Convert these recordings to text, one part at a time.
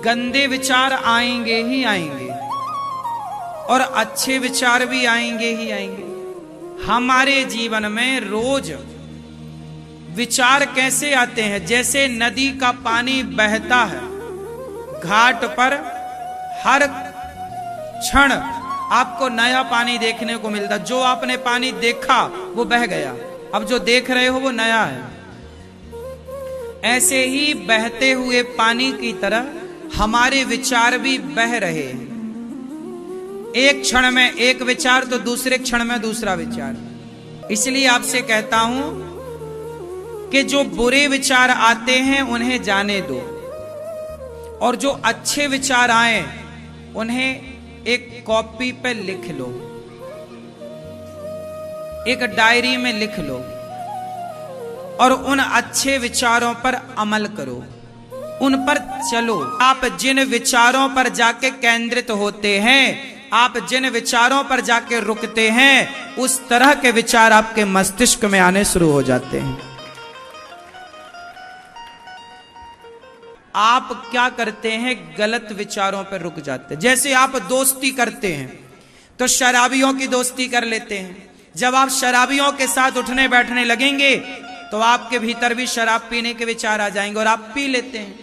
गंदे विचार आएंगे ही आएंगे और अच्छे विचार भी आएंगे ही आएंगे। हमारे जीवन में रोज विचार कैसे आते हैं? जैसे नदी का पानी बहता है, घाट पर हर क्षण आपको नया पानी देखने को मिलता। जो आपने पानी देखा वो बह गया, अब जो देख रहे हो वो नया है। ऐसे ही बहते हुए पानी की तरह हमारे विचार भी बह रहे हैं। एक क्षण में एक विचार तो दूसरे क्षण में दूसरा विचार। इसलिए आपसे कहता हूं कि जो बुरे विचार आते हैं उन्हें जाने दो, और जो अच्छे विचार आए उन्हें एक कॉपी पे लिख लो, एक डायरी में लिख लो और उन अच्छे विचारों पर अमल करो, उन पर चलो। आप जिन विचारों पर जाके केंद्रित होते हैं, आप जिन विचारों पर जाके रुकते हैं, उस तरह के विचार आपके मस्तिष्क में आने शुरू हो जाते हैं। आप क्या करते हैं? गलत विचारों पर रुक जाते हैं। जैसे आप दोस्ती करते हैं तो शराबियों की दोस्ती कर लेते हैं। जब आप शराबियों के साथ उठने बैठने लगेंगे तो आपके भीतर भी शराब पीने के विचार आ जाएंगे और आप पी लेते हैं।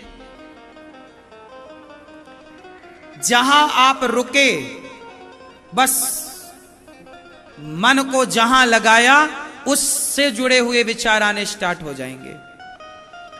जहां आप रुके, बस मन को जहां लगाया उससे जुड़े हुए विचार आने स्टार्ट हो जाएंगे।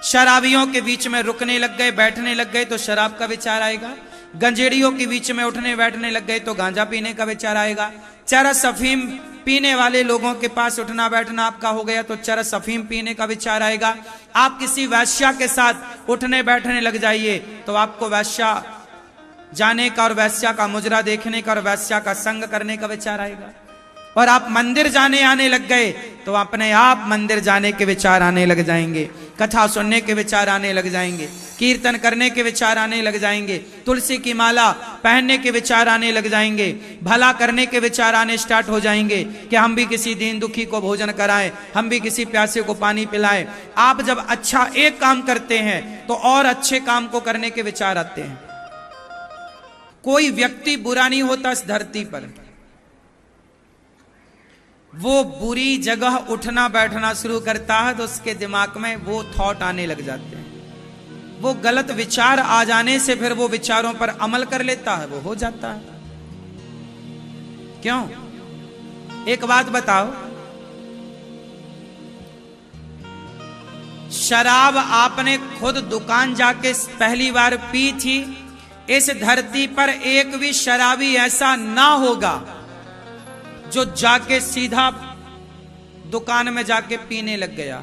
शराबियों के बीच में रुकने लग गए, बैठने लग गए तो शराब का विचार आएगा। गंजेड़ियों के बीच में उठने बैठने लग गए तो गांजा पीने का विचार आएगा। चरस अफीम पीने वाले लोगों के पास उठना बैठना आपका हो गया तो चरस अफीम पीने का विचार आएगा। आप किसी वैश्या के साथ उठने बैठने लग जाइए तो आपको वैश्या जाने का और वैश्या का मुजरा देखने का और वैश्या का संग करने का विचार आएगा। और आप मंदिर जाने आने लग गए तो अपने आप मंदिर जाने के विचार आने लग जाएंगे, कथा सुनने के विचार आने लग जाएंगे, कीर्तन करने के विचार आने लग जाएंगे, तुलसी की माला पहनने के विचार आने लग जाएंगे, भला करने के विचार आने स्टार्ट हो जाएंगे कि हम भी किसी दीन दुखी को भोजन कराएं, हम भी किसी प्यासे को पानी पिलाएं। आप जब अच्छा एक काम करते हैं तो और अच्छे काम को करने के विचार आते हैं। कोई व्यक्ति बुरा नहीं होता इस धरती पर, वो बुरी जगह उठना बैठना शुरू करता है तो उसके दिमाग में वो थॉट आने लग जाते हैं। वो गलत विचार आ जाने से फिर वो विचारों पर अमल कर लेता है, वो हो जाता है। क्यों? एक बात बताओ, शराब आपने खुद दुकान जाके पहली बार पी थी। इस धरती पर एक भी शराबी ऐसा ना होगा जो जाके सीधा दुकान में जाके पीने लग गया।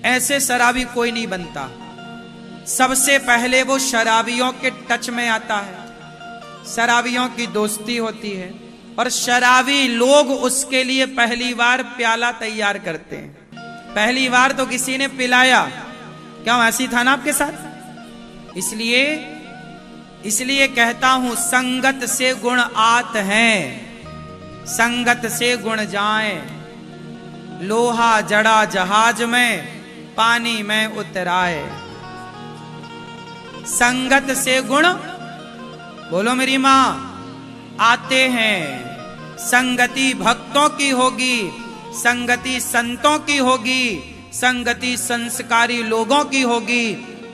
ऐसे शराबी कोई नहीं बनता। सबसे पहले वो शराबियों के टच में आता है, शराबियों की दोस्ती होती है और शराबी लोग उसके लिए पहली बार प्याला तैयार करते हैं। पहली बार तो किसी ने पिलाया, क्यों? ऐसी था ना आपके साथ। इसलिए कहता हूं, संगत से गुण आत हैं, संगत से गुण जाए। लोहा जड़ा जहाज में, पानी में उतराए। संगत से गुण, बोलो मेरी मां, आते हैं। संगति भक्तों की होगी, संगति संतों की होगी, संगति संस्कारी लोगों की होगी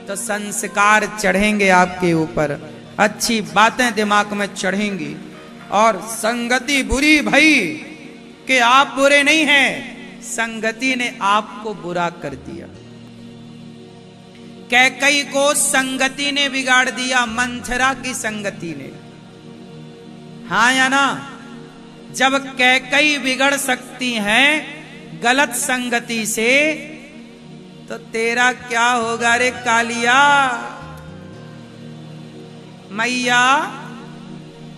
तो संस्कार चढ़ेंगे आपके ऊपर, अच्छी बातें दिमाग में चढ़ेंगी। और संगति बुरी भई कि आप बुरे नहीं हैं, संगति ने आपको बुरा कर दिया। कैकई को संगति ने बिगाड़ दिया, मंथरा की संगति ने। हाँ या ना? जब कैकई बिगड़ सकती हैं गलत संगति से तो तेरा क्या होगा रे कालिया? मैया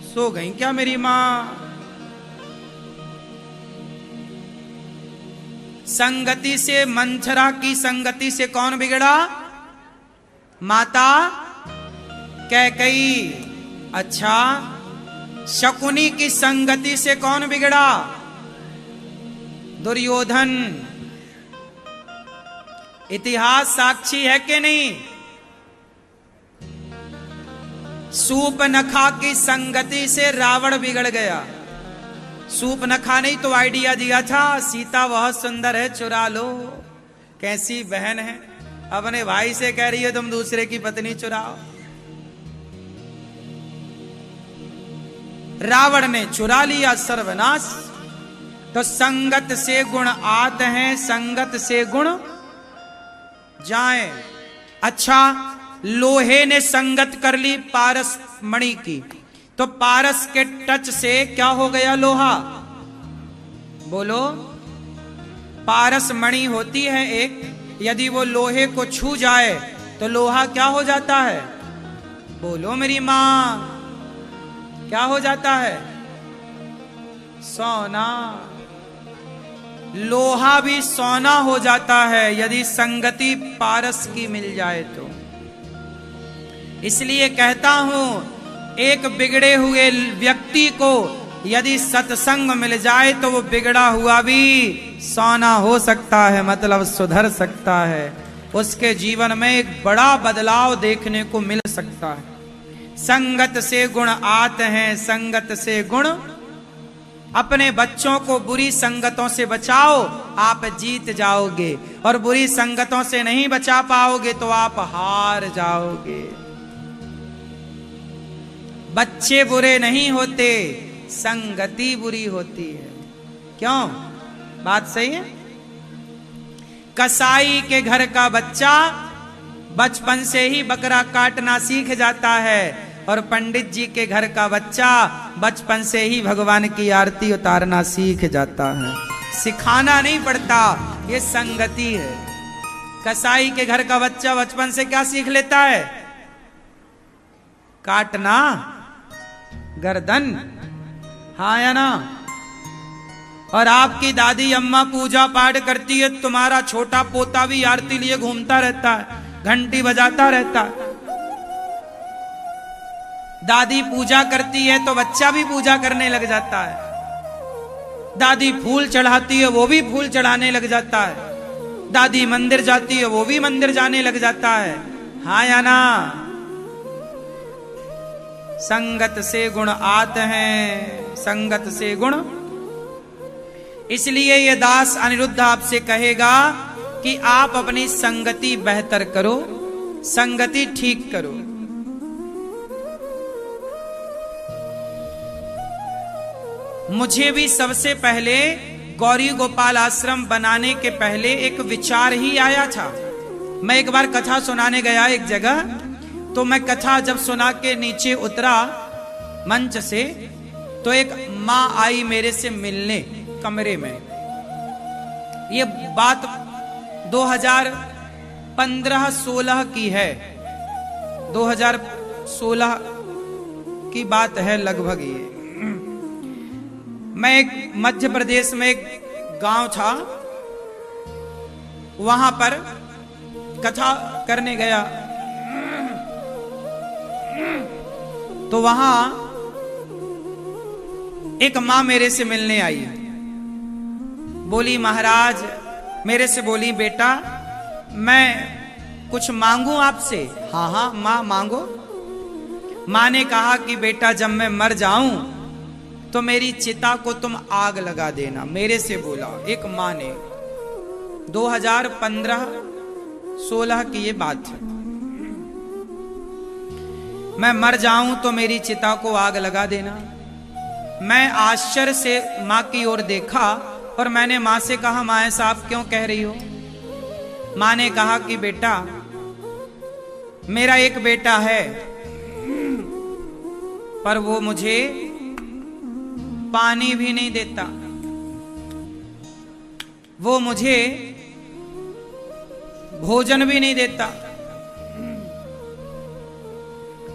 सो गई क्या मेरी मां? संगति से, मंथरा की संगति से कौन बिगड़ा? माता कैकई। अच्छा, शकुनी की संगति से कौन बिगड़ा? दुर्योधन। इतिहास साक्षी है कि नहीं? सूपनखा की संगति से रावण बिगड़ गया। सूपनखा ने तो आइडिया दिया था, सीता बहुत सुंदर है, चुरा लो। कैसी बहन है, अपने भाई से कह रही है तुम दूसरे की पत्नी चुराओ। रावण ने चुरा लिया, सर्वनाश। तो संगत से गुण आते हैं, संगत से गुण जाए। अच्छा, लोहे ने संगत कर ली पारस मणि की, तो पारस के टच से क्या हो गया लोहा? बोलो। पारस मणि होती है एक, यदि वो लोहे को छू जाए तो लोहा क्या हो जाता है? बोलो मेरी मां, क्या हो जाता है? सोना। लोहा भी सोना हो जाता है यदि संगति पारस की मिल जाए तो। इसलिए कहता हूं, एक बिगड़े हुए व्यक्ति को यदि सत्संग मिल जाए तो वो बिगड़ा हुआ भी सोना हो सकता है, मतलब सुधर सकता है। उसके जीवन में एक बड़ा बदलाव देखने को मिल सकता है। संगत से गुण आते हैं, संगत से गुण। अपने बच्चों को बुरी संगतों से बचाओ, आप जीत जाओगे, और बुरी संगतों से नहीं बचा पाओगे तो आप हार जाओगे। बच्चे बुरे नहीं होते, संगति बुरी होती है। क्यों? बात सही है। कसाई के घर का बच्चा बचपन से ही बकरा काटना सीख जाता है, और पंडित जी के घर का बच्चा बचपन से ही भगवान की आरती उतारना सीख जाता है। सिखाना नहीं पड़ता, ये संगति है। कसाई के घर का बच्चा बचपन से क्या सीख लेता है? काटना गर्दन, हाँ या ना? और आपकी दादी अम्मा पूजा पाठ करती है, तुम्हारा छोटा पोता भी आरती लिए घूमता रहता है, घंटी बजाता रहता है। दादी पूजा करती है तो बच्चा भी पूजा करने लग जाता है। दादी फूल चढ़ाती है, वो भी फूल चढ़ाने लग जाता है। दादी मंदिर जाती है, वो भी मंदिर जाने लग जाता है, हाँ या ना? संगत से गुण आते हैं, संगत से गुण। इसलिए ये दास अनिरुद्ध आपसे कहेगा कि आप अपनी संगति बेहतर करो, संगति ठीक करो। मुझे भी सबसे पहले गौरी गोपाल आश्रम बनाने के पहले एक विचार ही आया था। मैं एक बार कथा सुनाने गया एक जगह, तो मैं कथा जब सुना के नीचे उतरा मंच से, तो एक माँ आई मेरे से मिलने कमरे में। ये बात 2015-16 की है, 2016 की बात है लगभग। ये मैं एक मध्य प्रदेश में एक गांव था, वहां पर कथा करने गया। तो वहां एक मां मेरे से मिलने आई, बोली महाराज, मेरे से बोली बेटा मैं कुछ मांगू आपसे? हाँ हाँ मां मांगो। मां ने कहा कि बेटा जब मैं मर जाऊं तो मेरी चिता को तुम आग लगा देना, मेरे से बोला एक मां ने। 2015-16 की ये बात है। मैं मर जाऊं तो मेरी चिता को आग लगा देना। मैं आश्चर्य से मां की ओर देखा और मैंने मां से कहा, मां ऐसा आप क्यों कह रही हो? मां ने कहा कि बेटा मेरा एक बेटा है, पर वो मुझे पानी भी नहीं देता, वो मुझे भोजन भी नहीं देता,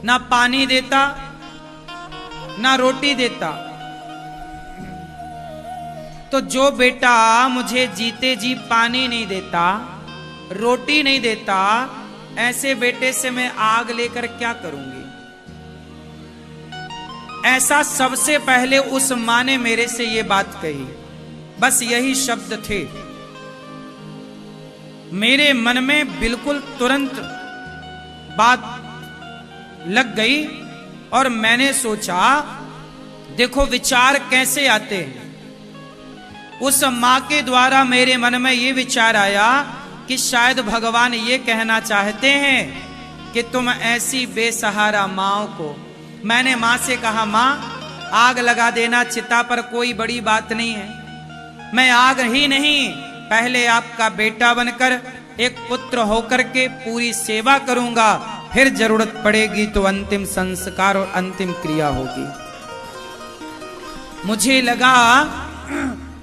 ना पानी देता ना रोटी देता। तो जो बेटा मुझे जीते जी पानी नहीं देता, रोटी नहीं देता, ऐसे बेटे से मैं आग लेकर क्या करूंगी? ऐसा सबसे पहले उस मां ने मेरे से ये बात कही। बस यही शब्द थे, मेरे मन में बिल्कुल तुरंत बात लग गई और मैंने सोचा देखो विचार कैसे आते हैं। उस मां के द्वारा मेरे मन में ये विचार आया कि शायद भगवान ये कहना चाहते हैं कि तुम ऐसी बेसहारा मां को। मैंने मां से कहा मां आग लगा देना चिता पर कोई बड़ी बात नहीं है, मैं आग ही नहीं पहले आपका बेटा बनकर एक पुत्र होकर के पूरी सेवा करूंगा, फिर जरूरत पड़ेगी तो अंतिम संस्कार और अंतिम क्रिया होगी। मुझे लगा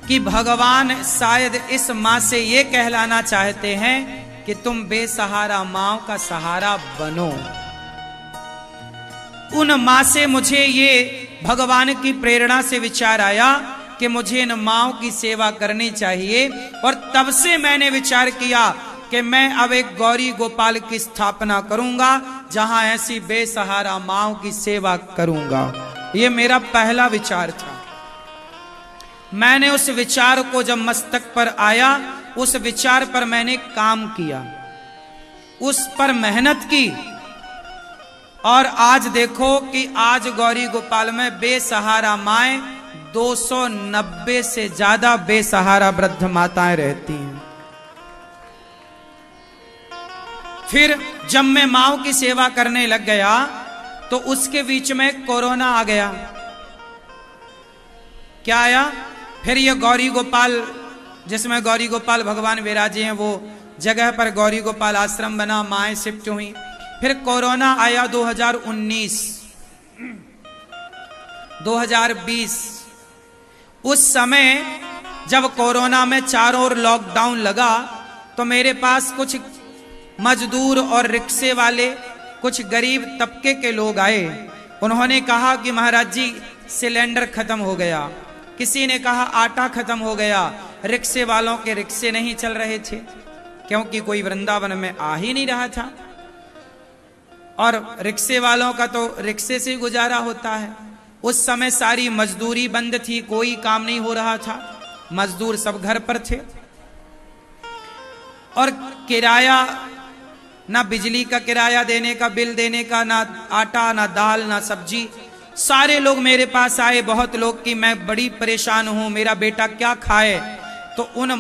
कि भगवान शायद इस मां से ये कहलाना चाहते हैं कि तुम बेसहारा मां का सहारा बनो। उन मां से मुझे ये भगवान की प्रेरणा से विचार आया कि मुझे इन माओ की सेवा करनी चाहिए। और तब से मैंने विचार किया कि मैं अब एक गौरी गोपाल की स्थापना करूंगा जहां ऐसी बेसहारा माओ की सेवा करूंगा। ये मेरा पहला विचार था। मैंने उस विचार को जब मस्तक पर आया, उस विचार पर मैंने काम किया, उस पर मेहनत की, और आज देखो कि आज गौरी गोपाल में बेसहारा माएं 290 से ज्यादा बेसहारा वृद्ध माताएं रहती हैं। फिर जब मैं माओ की सेवा करने लग गया तो उसके बीच में कोरोना आ गया। क्या आया? फिर ये गौरी गोपाल, जिसमें गौरी गोपाल भगवान विराजे हैं, वो जगह पर गौरी गोपाल आश्रम बना, माएं शिफ्ट हुई। फिर कोरोना आया 2019, 2020। उस समय जब कोरोना में चारों ओर लॉकडाउन लगा तो मेरे पास कुछ मजदूर और रिक्शे वाले, कुछ गरीब तबके के लोग आए। उन्होंने कहा कि महाराज जी सिलेंडर खत्म हो गया, किसी ने कहा आटा खत्म हो गया। रिक्शे वालों के रिक्शे नहीं चल रहे थे क्योंकि कोई वृंदावन में आ ही नहीं रहा था, और रिक्शे वालों का तो रिक्शे से गुजारा होता है। उस समय सारी मजदूरी बंद थी, कोई काम नहीं हो रहा था, मजदूर सब घर पर थे। और किराया, ना बिजली का किराया देने का, बिल देने का, ना आटा, ना दाल, ना सब्जी। सारे लोग मेरे पास आए, बहुत लोग, कि मैं बड़ी परेशान हूं, मेरा बेटा क्या खाए। तो उन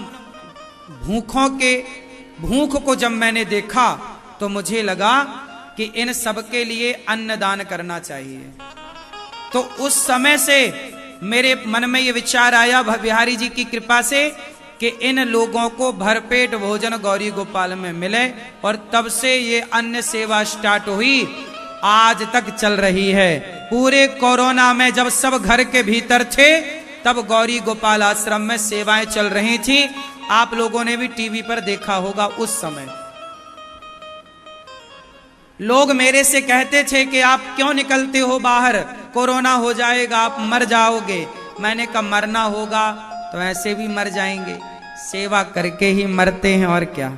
भूख को जब मैंने देखा तो मुझे लगा कि इन सबके लिए अन्नदान करना चाहिए। तो उस समय से मेरे मन में ये विचार आया बिहारी जी की कृपा से कि इन लोगों को भरपेट भोजन गौरी गोपाल में मिले, और तब से ये अन्न सेवा स्टार्ट हुई, आज तक चल रही है। पूरे कोरोना में जब सब घर के भीतर थे तब गौरी गोपाल आश्रम में सेवाएं चल रही थी। आप लोगों ने भी टीवी पर देखा होगा। उस समय लोग मेरे से कहते थे कि आप क्यों निकलते हो बाहर, कोरोना हो जाएगा, आप मर जाओगे। मैंने कहा मरना होगा तो ऐसे भी मर जाएंगे, सेवा करके ही मरते हैं और क्या।